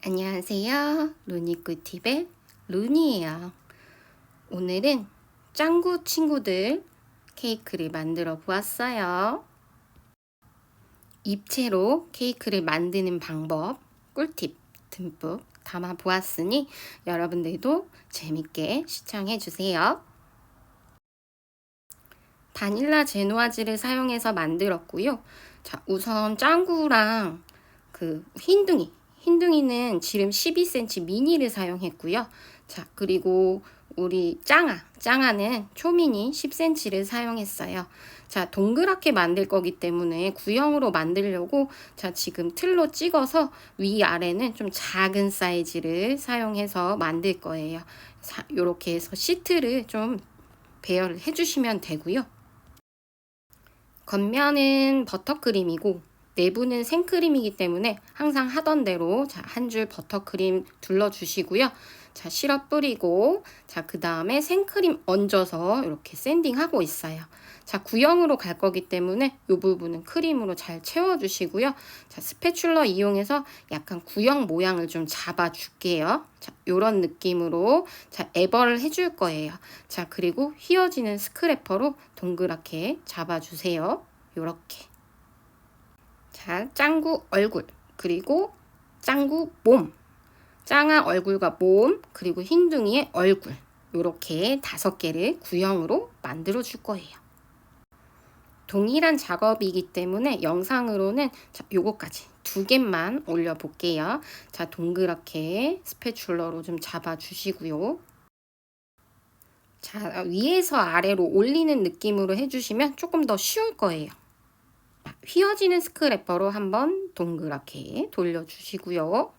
안녕하세요. 루니꿀팁의 루니예요. 오늘은 짱구 친구들 케이크를 만들어 보았어요. 입체로 케이크를 만드는 방법, 꿀팁 듬뿍 담아 보았으니 여러분들도 재밌게 시청해 주세요. 바닐라 제노아즈를 사용해서 만들었고요. 자, 우선 짱구랑 흰둥이는 지름 12cm 미니를 사용했고요. 자, 그리고 우리 짱아는 초미니 10cm를 사용했어요. 자, 동그랗게 만들 거기 때문에 구형으로 만들려고 자, 지금 틀로 찍어서 위아래는 좀 작은 사이즈를 사용해서 만들 거예요. 자, 요렇게 해서 시트를 좀 배열을 해주시면 되고요. 겉면은 버터크림이고 내부는 생크림이기 때문에 항상 하던 대로 자, 한 줄 버터크림 둘러주시고요. 자, 시럽 뿌리고 자, 그 다음에 생크림 얹어서 이렇게 샌딩하고 있어요. 자, 구형으로 갈 거기 때문에 이 부분은 크림으로 잘 채워주시고요. 자, 스패츌러 이용해서 약간 구형 모양을 좀 잡아줄게요. 자, 요런 느낌으로 자, 애벌을 해줄 거예요. 자, 그리고 휘어지는 스크래퍼로 동그랗게 잡아주세요. 요렇게. 자, 짱구 얼굴, 그리고 짱구 몸, 짱아 얼굴과 몸, 그리고 흰둥이의 얼굴, 요렇게 5개를 구형으로 만들어 줄 거예요. 동일한 작업이기 때문에 영상으로는 자, 요거까지 2개만 올려 볼게요. 자, 동그랗게 스패츌러로 좀 잡아 주시고요. 자, 위에서 아래로 올리는 느낌으로 해주시면 조금 더 쉬울 거예요. 휘어지는 스크래퍼로 한번 동그랗게 돌려주시고요.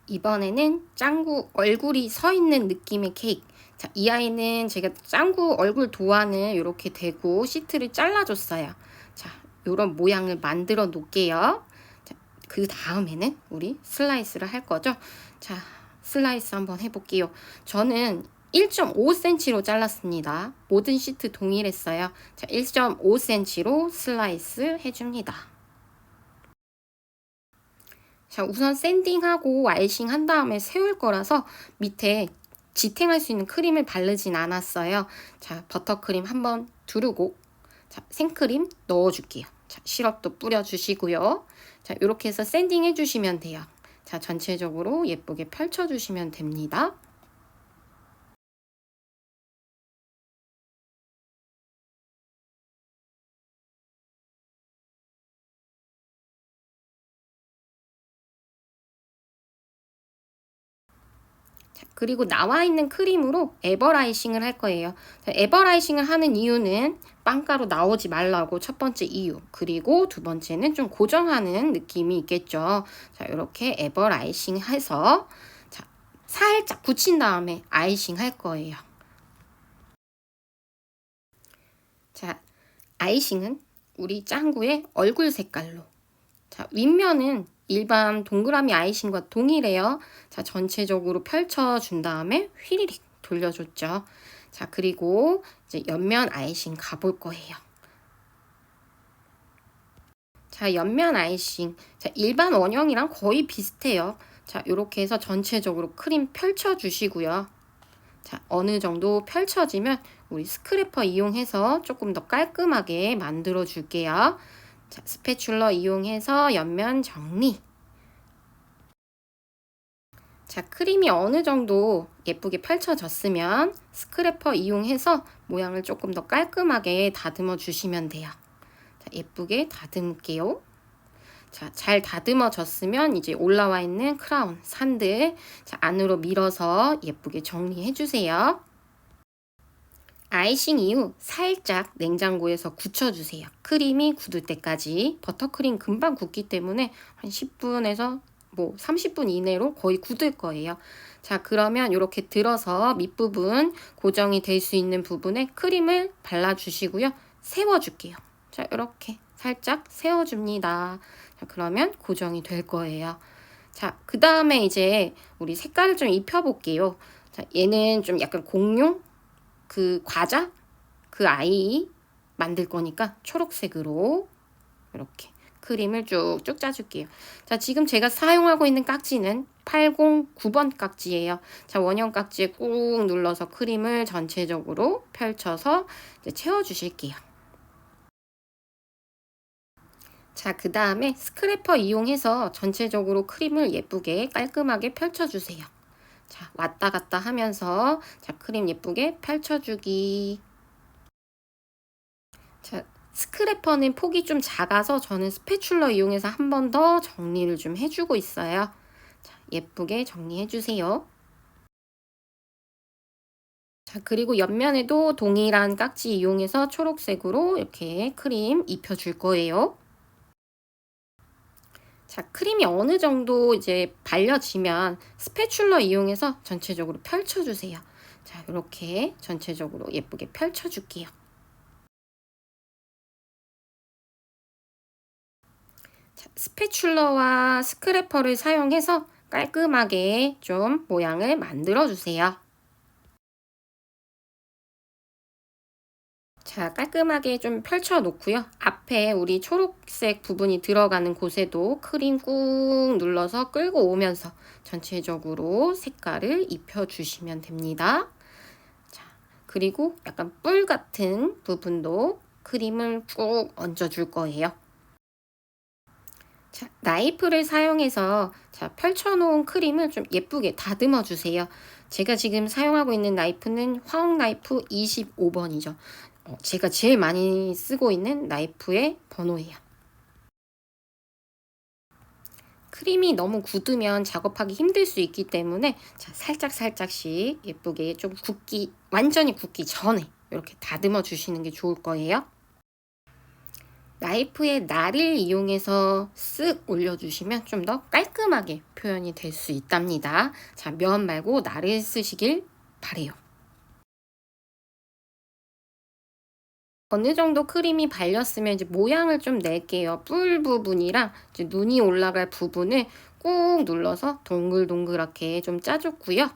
이번에는 짱구 얼굴이 서 있는 느낌의 케이크. 자, 이 아이는 제가 짱구 얼굴 도안을 이렇게 대고 시트를 잘라줬어요. 자, 이런 모양을 만들어 놓을게요. 자, 그 다음에는 우리 슬라이스를 할 거죠. 자, 슬라이스 한번 해볼게요. 저는 1.5cm로 잘랐습니다. 모든 시트 동일했어요. 자, 1.5cm로 슬라이스 해줍니다. 자, 우선 샌딩하고 아이싱 한 다음에 세울 거라서 밑에 지탱할 수 있는 크림을 바르진 않았어요. 자, 버터크림 한번 두르고 자, 생크림 넣어줄게요. 자, 시럽도 뿌려주시고요. 자, 이렇게 해서 샌딩 해주시면 돼요. 자, 전체적으로 예쁘게 펼쳐주시면 됩니다. 자, 그리고 나와 있는 크림으로 에버 아이싱을 할 거예요. 자, 에버 아이싱을 하는 이유는 빵가루 나오지 말라고 첫 번째 이유. 그리고 두 번째는 좀 고정하는 느낌이 있겠죠. 자, 이렇게 에버 아이싱 해서 자, 살짝 붙인 다음에 아이싱 할 거예요. 자, 아이싱은 우리 짱구의 얼굴 색깔로. 자, 윗면은 일반 동그라미 아이싱과 동일해요. 자, 전체적으로 펼쳐준 다음에 휘리릭 돌려줬죠. 자, 그리고 이제 옆면 아이싱 가볼 거예요. 자, 옆면 아이싱. 자, 일반 원형이랑 거의 비슷해요. 자, 이렇게 해서 전체적으로 크림 펼쳐주시고요. 자, 어느 정도 펼쳐지면 우리 스크래퍼 이용해서 조금 더 깔끔하게 만들어 줄게요. 자, 스패츌러 이용해서 옆면 정리. 자, 크림이 어느 정도 예쁘게 펼쳐졌으면 스크래퍼 이용해서 모양을 조금 더 깔끔하게 다듬어 주시면 돼요. 자, 예쁘게 다듬을게요. 자, 잘 다듬어졌으면 이제 올라와 있는 크라운, 산들 자, 안으로 밀어서 예쁘게 정리해 주세요. 아이싱 이후 살짝 냉장고에서 굳혀주세요. 크림이 굳을 때까지. 버터크림 금방 굳기 때문에 한 10분에서 뭐 30분 이내로 거의 굳을 거예요. 자, 그러면 이렇게 들어서 밑부분 고정이 될 수 있는 부분에 크림을 발라주시고요. 세워줄게요. 자, 이렇게 살짝 세워줍니다. 자, 그러면 고정이 될 거예요. 자, 그 다음에 이제 우리 색깔을 좀 입혀볼게요. 자, 얘는 좀 약간 공룡? 그 과자? 그 아이 만들 거니까 초록색으로 이렇게. 크림을 쭉쭉 짜줄게요. 자, 지금 제가 사용하고 있는 깍지는 809번 깍지예요. 자, 원형 깍지에 꾹 눌러서 크림을 전체적으로 펼쳐서 이제 채워주실게요. 자, 그 다음에 스크래퍼 이용해서 전체적으로 크림을 예쁘게 깔끔하게 펼쳐주세요. 자, 왔다 갔다 하면서 자, 크림 예쁘게 펼쳐주기. 자, 스크래퍼는 폭이 좀 작아서 저는 스패츌러 이용해서 한 번 더 정리를 좀 해주고 있어요. 자, 예쁘게 정리해주세요. 자, 그리고 옆면에도 동일한 깍지 이용해서 초록색으로 이렇게 크림 입혀줄 거예요. 자, 크림이 어느 정도 이제 발려지면 스패츌러 이용해서 전체적으로 펼쳐주세요. 자, 이렇게 전체적으로 예쁘게 펼쳐줄게요. 자, 스패츌러와 스크래퍼를 사용해서 깔끔하게 좀 모양을 만들어주세요. 자, 깔끔하게 좀 펼쳐 놓고요. 앞에 우리 초록색 부분이 들어가는 곳에도 크림 꾹 눌러서 끌고 오면서 전체적으로 색깔을 입혀주시면 됩니다. 자, 그리고 약간 뿔 같은 부분도 크림을 꾹 얹어줄 거예요. 자, 나이프를 사용해서 자, 펼쳐놓은 크림을 좀 예쁘게 다듬어 주세요. 제가 지금 사용하고 있는 나이프는 화홍 나이프 25번이죠. 제가 제일 많이 쓰고 있는 나이프의 번호예요. 크림이 너무 굳으면 작업하기 힘들 수 있기 때문에 자, 살짝씩 예쁘게 좀 완전히 굳기 전에 이렇게 다듬어 주시는 게 좋을 거예요. 나이프의 날을 이용해서 쓱 올려주시면 좀 더 깔끔하게 표현이 될 수 있답니다. 자, 면 말고 날을 쓰시길 바래요. 어느 정도 크림이 발렸으면 이제 모양을 좀 낼게요. 뿔 부분이랑 이제 눈이 올라갈 부분을 꾹 눌러서 동글동글하게 좀 짜줬고요.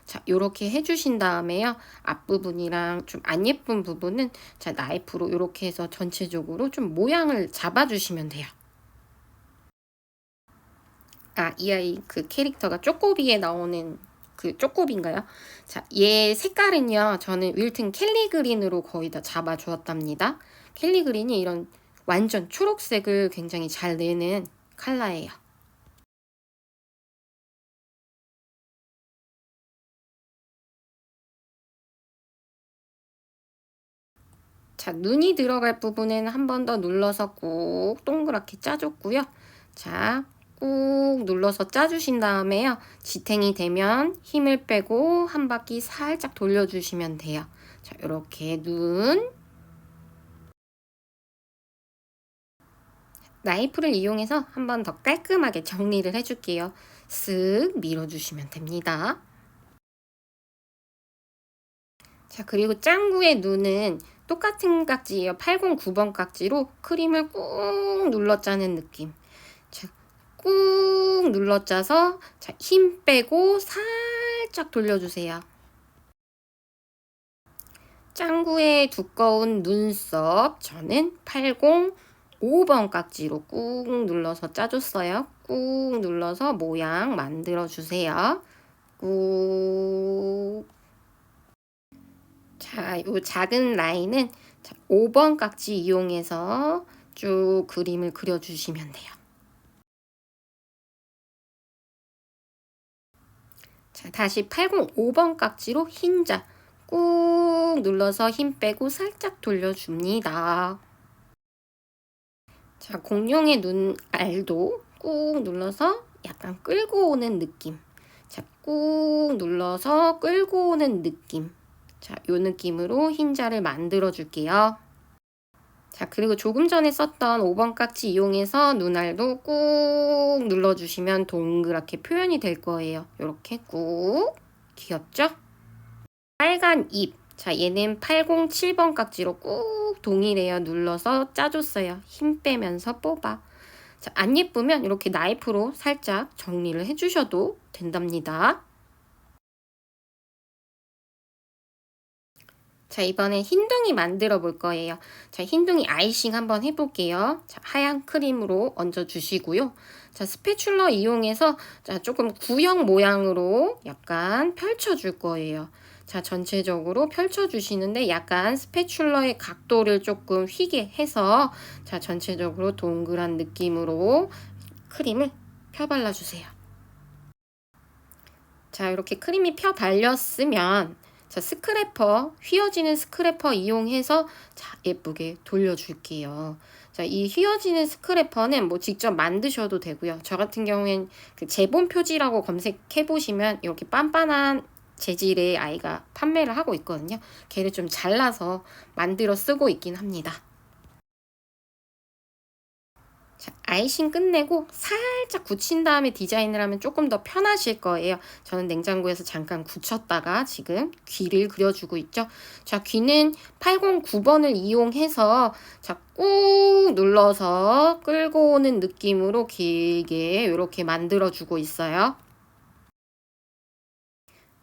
자, 요렇게 해주신 다음에요. 앞부분이랑 좀 안 예쁜 부분은 자, 나이프로 요렇게 해서 전체적으로 좀 모양을 잡아주시면 돼요. 아, 이 아이 그 캐릭터가 쪼꼬비에 나오는 그 쪼꼬비인가요? 자, 얘 색깔은요. 저는 윌튼 켈리 그린으로 거의 다 잡아주었답니다. 켈리 그린이 이런 완전 초록색을 굉장히 잘 내는 컬러예요. 자, 눈이 들어갈 부분에는 한 번 더 눌러서 꾹 동그랗게 짜줬고요. 자, 꾹 눌러서 짜주신 다음에요. 지탱이 되면 힘을 빼고 한 바퀴 살짝 돌려주시면 돼요. 자, 이렇게 눈. 나이프를 이용해서 한 번 더 깔끔하게 정리를 해줄게요. 쓱 밀어주시면 됩니다. 자, 그리고 짱구의 눈은 똑같은 깍지예요. 809번 깍지로 크림을 꾹 눌러 짜는 느낌. 자, 꾹 눌러 짜서 자, 힘 빼고 살짝 돌려주세요. 짱구의 두꺼운 눈썹 저는 805번 깍지로 꾹 눌러서 짜줬어요. 꾹 눌러서 모양 만들어 주세요. 꾹. 자, 이 작은 라인은 5번 깍지 이용해서 쭉 그림을 그려주시면 돼요. 자, 다시 805번 깍지로 흰자 꾹 눌러서 힘 빼고 살짝 돌려줍니다. 자, 공룡의 눈알도 꾹 눌러서 약간 끌고 오는 느낌. 자, 꾹 눌러서 끌고 오는 느낌. 자, 요 느낌으로 흰자를 만들어 줄게요. 자, 그리고 조금 전에 썼던 5번 깍지 이용해서 눈알도 꾹 눌러주시면 동그랗게 표현이 될 거예요. 이렇게 꾹. 귀엽죠? 빨간 입. 자, 얘는 807번 깍지로 꾹 동일해요. 눌러서 짜줬어요. 힘 빼면서 뽑아. 자, 안 예쁘면 이렇게 나이프로 살짝 정리를 해주셔도 된답니다. 자, 이번에 흰둥이 만들어 볼 거예요. 자, 흰둥이 아이싱 한번 해볼게요. 자, 하얀 크림으로 얹어 주시고요. 자, 스패츌러 이용해서 자, 조금 구형 모양으로 약간 펼쳐 줄 거예요. 자, 전체적으로 펼쳐 주시는데 약간 스패츌러의 각도를 조금 휘게 해서 자, 전체적으로 동그란 느낌으로 크림을 펴 발라 주세요. 자, 이렇게 크림이 펴 발렸으면 자, 스크래퍼, 휘어지는 스크래퍼 이용해서 자, 예쁘게 돌려줄게요. 자, 이 휘어지는 스크래퍼는 뭐 직접 만드셔도 되고요. 저 같은 경우엔 그 제본 표지라고 검색해 보시면 이렇게 빤빤한 재질의 아이가 판매를 하고 있거든요. 걔를 좀 잘라서 만들어 쓰고 있긴 합니다. 자, 아이싱 끝내고 살짝 굳힌 다음에 디자인을 하면 조금 더 편하실 거예요. 저는 냉장고에서 잠깐 굳혔다가 지금 귀를 그려주고 있죠. 자, 귀는 809번을 이용해서 자, 꾹 눌러서 끌고 오는 느낌으로 길게 이렇게 만들어주고 있어요.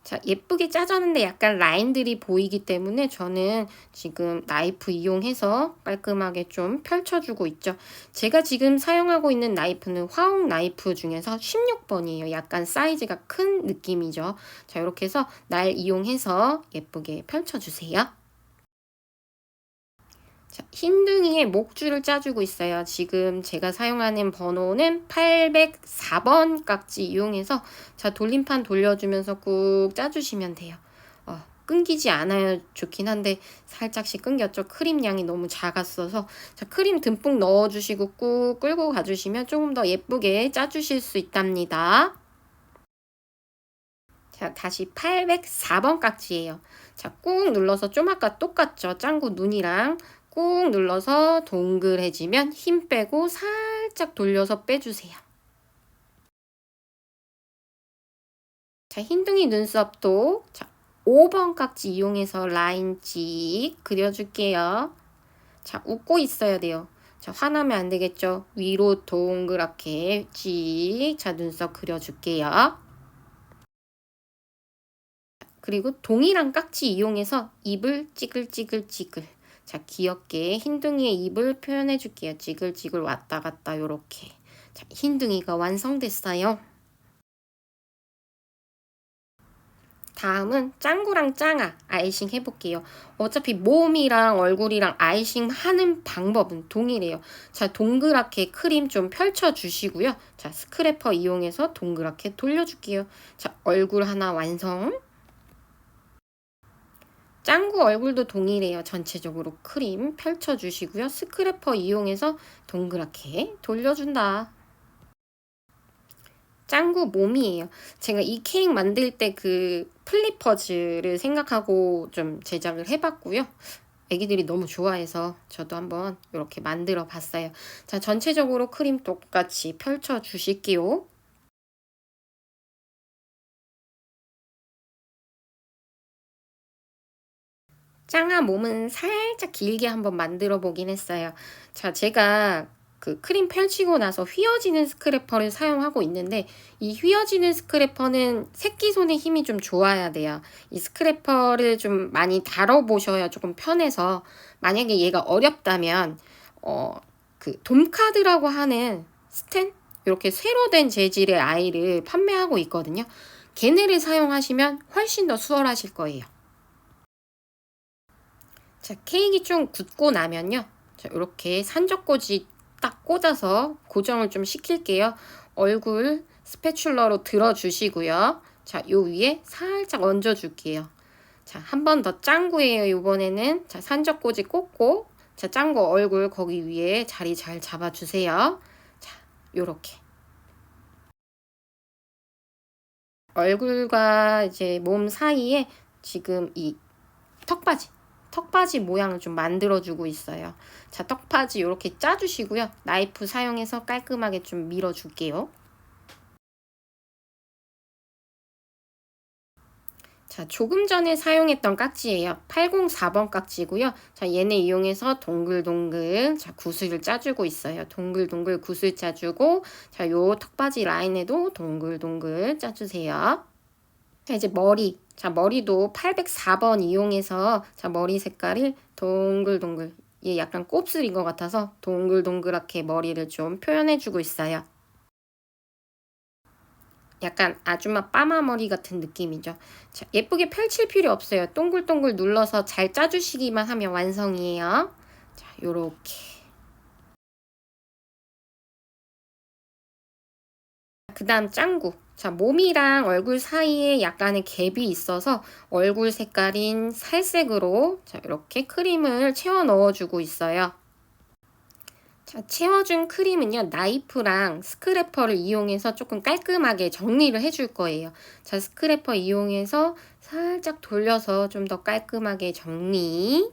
자, 예쁘게 짜졌는데 약간 라인들이 보이기 때문에 저는 지금 나이프 이용해서 깔끔하게 좀 펼쳐주고 있죠. 제가 지금 사용하고 있는 나이프는 화홍 나이프 중에서 16번이에요. 약간 사이즈가 큰 느낌이죠. 자, 이렇게 해서 날 이용해서 예쁘게 펼쳐주세요. 자, 흰둥이에 목줄을 짜주고 있어요. 지금 제가 사용하는 번호는 804번 깍지 이용해서 자, 돌림판 돌려주면서 꾹 짜주시면 돼요. 끊기지 않아요. 좋긴 한데 살짝씩 끊겼죠. 크림 양이 너무 작았어서 자, 크림 듬뿍 넣어주시고 꾹 끌고 가주시면 조금 더 예쁘게 짜주실 수 있답니다. 자, 다시 804번 깍지예요. 자, 꾹 눌러서 좀 아까 똑같죠. 짱구 눈이랑 꾹 눌러서 동글해지면 힘 빼고 살짝 돌려서 빼주세요. 자, 흰둥이 눈썹도 자, 5번 깍지 이용해서 라인 찍 그려줄게요. 자, 웃고 있어야 돼요. 자, 화나면 안 되겠죠. 위로 동그랗게 찍. 자, 눈썹 그려줄게요. 그리고 동일한 깍지 이용해서 입을 찌글찌글찌글. 자, 귀엽게 흰둥이의 입을 표현해 줄게요. 찌글찌글 왔다 갔다 요렇게. 자, 흰둥이가 완성됐어요. 다음은 짱구랑 짱아 아이싱 해볼게요. 어차피 몸이랑 얼굴이랑 아이싱 하는 방법은 동일해요. 자, 동그랗게 크림 좀 펼쳐주시고요. 자, 스크래퍼 이용해서 동그랗게 돌려줄게요. 자, 얼굴 하나 완성. 짱구 얼굴도 동일해요. 전체적으로 크림 펼쳐주시고요. 스크래퍼 이용해서 동그랗게 돌려준다. 짱구 몸이에요. 제가 이 케이크 만들 때 그 플리퍼즈를 생각하고 좀 제작을 해봤고요. 애기들이 너무 좋아해서 저도 한번 이렇게 만들어 봤어요. 자, 전체적으로 크림 똑같이 펼쳐주실게요. 짱아 몸은 살짝 길게 한번 만들어 보긴 했어요. 자, 제가 그 크림 펼치고 나서 휘어지는 스크래퍼를 사용하고 있는데 이 휘어지는 스크래퍼는 새끼손의 힘이 좀 좋아야 돼요. 이 스크래퍼를 좀 많이 다뤄보셔야 조금 편해서 만약에 얘가 어렵다면 그 돔카드라고 하는 스텐? 이렇게 새로 된 재질의 아이를 판매하고 있거든요. 걔네를 사용하시면 훨씬 더 수월하실 거예요. 자, 케이크 좀 굳고 나면요. 자, 이렇게 산적꽂이 딱 꽂아서 고정을 좀 시킬게요. 얼굴 스패츌러로 들어주시고요. 자, 요 위에 살짝 얹어줄게요. 자, 한 번 더 짱구예요. 이번에는 자, 산적꽂이 꽂고 자, 짱구 얼굴 거기 위에 자리 잘 잡아주세요. 자, 요렇게. 얼굴과 이제 몸 사이에 지금 이 턱받이 모양을 좀 만들어주고 있어요. 자, 턱받이 이렇게 짜주시고요. 나이프 사용해서 깔끔하게 좀 밀어줄게요. 자, 조금 전에 사용했던 깍지예요. 804번 깍지고요. 자, 얘네 이용해서 동글동글 자, 구슬을 짜주고 있어요. 동글동글 구슬 짜주고 자, 요 턱받이 라인에도 동글동글 짜주세요. 자, 이제 머리 자, 머리도 804번 이용해서 자, 머리 색깔을 동글동글, 얘 약간 곱슬인 것 같아서 동글동글하게 머리를 좀 표현해주고 있어요. 약간 아줌마 빠마 머리 같은 느낌이죠. 자, 예쁘게 펼칠 필요 없어요. 동글동글 눌러서 잘 짜주시기만 하면 완성이에요. 자, 요렇게. 그 다음 짱구. 자, 몸이랑 얼굴 사이에 약간의 갭이 있어서 얼굴 색깔인 살색으로 자, 이렇게 크림을 채워 넣어주고 있어요. 자, 채워준 크림은요, 나이프랑 스크래퍼를 이용해서 조금 깔끔하게 정리를 해줄 거예요. 자, 스크래퍼 이용해서 살짝 돌려서 좀 더 깔끔하게 정리.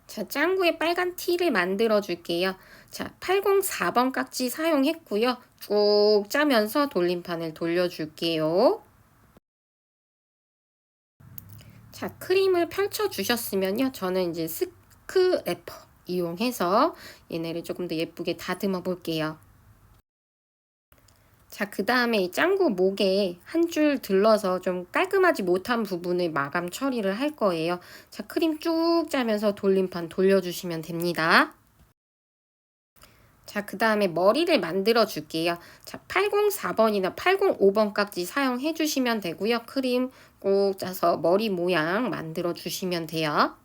자, 짱구의 빨간 티를 만들어 줄게요. 자, 804번 깍지 사용했고요. 쭉 짜면서 돌림판을 돌려줄게요. 자, 크림을 펼쳐 주셨으면요. 저는 이제 스크래퍼 이용해서 얘네를 조금 더 예쁘게 다듬어 볼게요. 자, 그 다음에 이 짱구 목에 한 줄 들러서 좀 깔끔하지 못한 부분을 마감 처리를 할 거예요. 자, 크림 쭉 짜면서 돌림판 돌려주시면 됩니다. 자, 그 다음에 머리를 만들어 줄게요. 자, 804번이나 805번 깍지 사용해 주시면 되고요. 크림 꼭 짜서 머리 모양 만들어 주시면 돼요.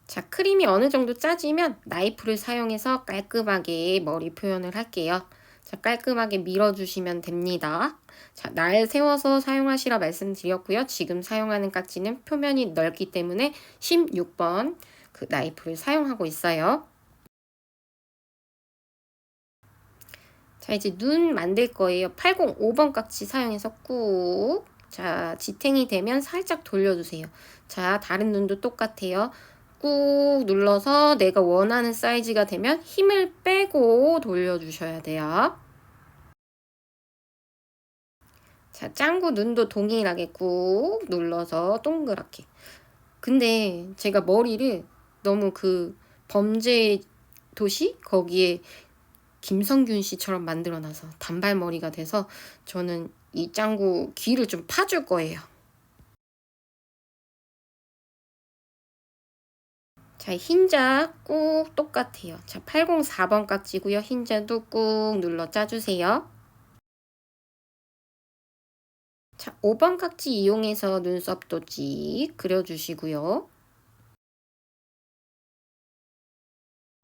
자, 크림이 어느 정도 짜지면 나이프를 사용해서 깔끔하게 머리 표현을 할게요. 자, 깔끔하게 밀어주시면 됩니다. 자, 날 세워서 사용하시라 말씀드렸고요. 지금 사용하는 깍지는 표면이 넓기 때문에 16번 그 나이프를 사용하고 있어요. 자, 이제 눈 만들 거예요. 805번 깍지 사용해서 꾹. 자, 지탱이 되면 살짝 돌려주세요. 자, 다른 눈도 똑같아요. 꾹 눌러서 내가 원하는 사이즈가 되면 힘을 빼고 돌려주셔야 돼요. 자, 짱구 눈도 동일하게 꾹 눌러서 동그랗게. 근데 제가 머리를 너무 그 범죄 도시 거기에 김성균 씨처럼 만들어놔서 단발머리가 돼서 저는 이 짱구 귀를 좀 파줄 거예요. 자, 흰자 꾹 똑같아요. 자, 804번 깍지고요. 흰자도 꾹 눌러 짜주세요. 자, 5번 깍지 이용해서 눈썹도 찍 그려주시고요.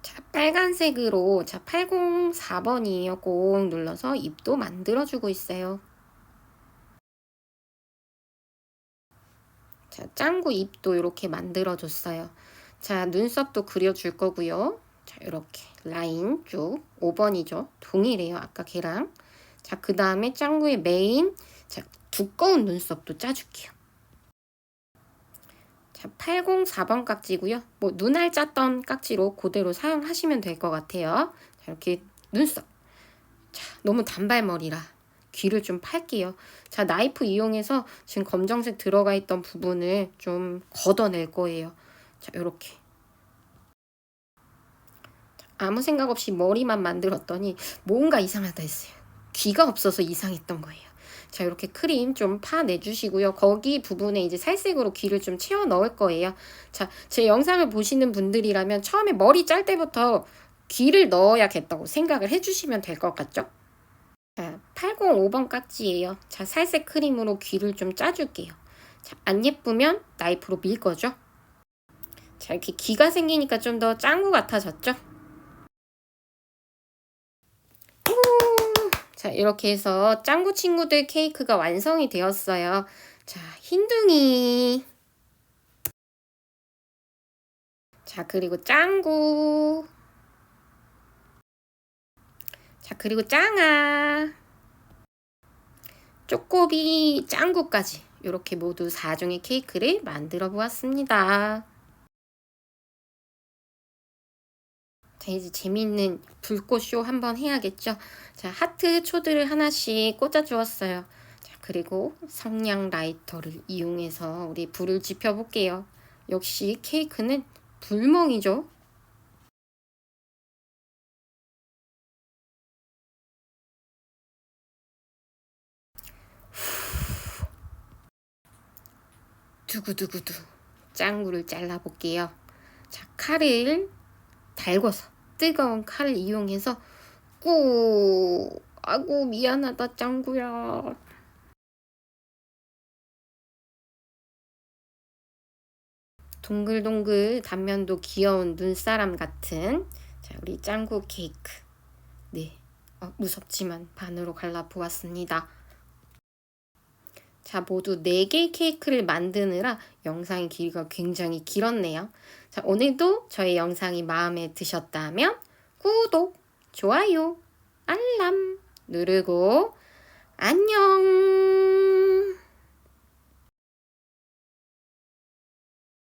자, 빨간색으로 자, 804번이에요. 꼭 눌러서 입도 만들어주고 있어요. 자, 짱구 입도 이렇게 만들어줬어요. 자, 눈썹도 그려줄 거고요. 자, 이렇게 라인 쭉 5번이죠. 동일해요. 아까 걔랑. 자, 그 다음에 짱구의 메인 자, 두꺼운 눈썹도 짜줄게요. 자, 804번 깍지고요. 뭐 눈알 짰던 깍지로 그대로 사용하시면 될 것 같아요. 자, 이렇게 눈썹. 자, 너무 단발머리라 귀를 좀 팔게요. 자, 나이프 이용해서 지금 검정색 들어가 있던 부분을 좀 걷어낼 거예요. 자, 이렇게. 아무 생각 없이 머리만 만들었더니 뭔가 이상하다 했어요. 귀가 없어서 이상했던 거예요. 자, 이렇게 크림 좀 파내주시고요. 거기 부분에 이제 살색으로 귀를 좀 채워 넣을 거예요. 자, 제 영상을 보시는 분들이라면 처음에 머리 짤 때부터 귀를 넣어야겠다고 생각을 해주시면 될 것 같죠? 자, 805번 깍지예요. 자, 살색 크림으로 귀를 좀 짜줄게요. 자, 안 예쁘면 나이프로 밀 거죠. 자, 이렇게 귀가 생기니까 좀 더 짱구 같아졌죠? 자, 이렇게 해서 짱구 친구들 케이크가 완성이 되었어요. 자, 흰둥이. 자, 그리고 짱구. 자, 그리고 짱아. 쪼꼬비, 짱구까지 이렇게 모두 4종의 케이크를 만들어 보았습니다. 자, 이제 재미있는 불꽃쇼 한번 해야겠죠. 자, 하트 초들을 하나씩 꽂아 주었어요. 자, 그리고 성냥 라이터를 이용해서 우리 불을 지펴 볼게요. 역시 케이크는 불멍이죠. 두구두구두 짱구를 잘라볼게요. 자, 칼을 달궈서 뜨거운 칼을 이용해서 꾹. 아이고 미안하다 짱구야. 동글동글 단면도 귀여운 눈사람 같은 자, 우리 짱구 케이크. 네, 무섭지만 반으로 갈라보았습니다. 자, 모두 4개의 케이크를 만드느라 영상의 길이가 굉장히 길었네요. 자, 오늘도 저의 영상이 마음에 드셨다면 구독, 좋아요, 알람 누르고 안녕!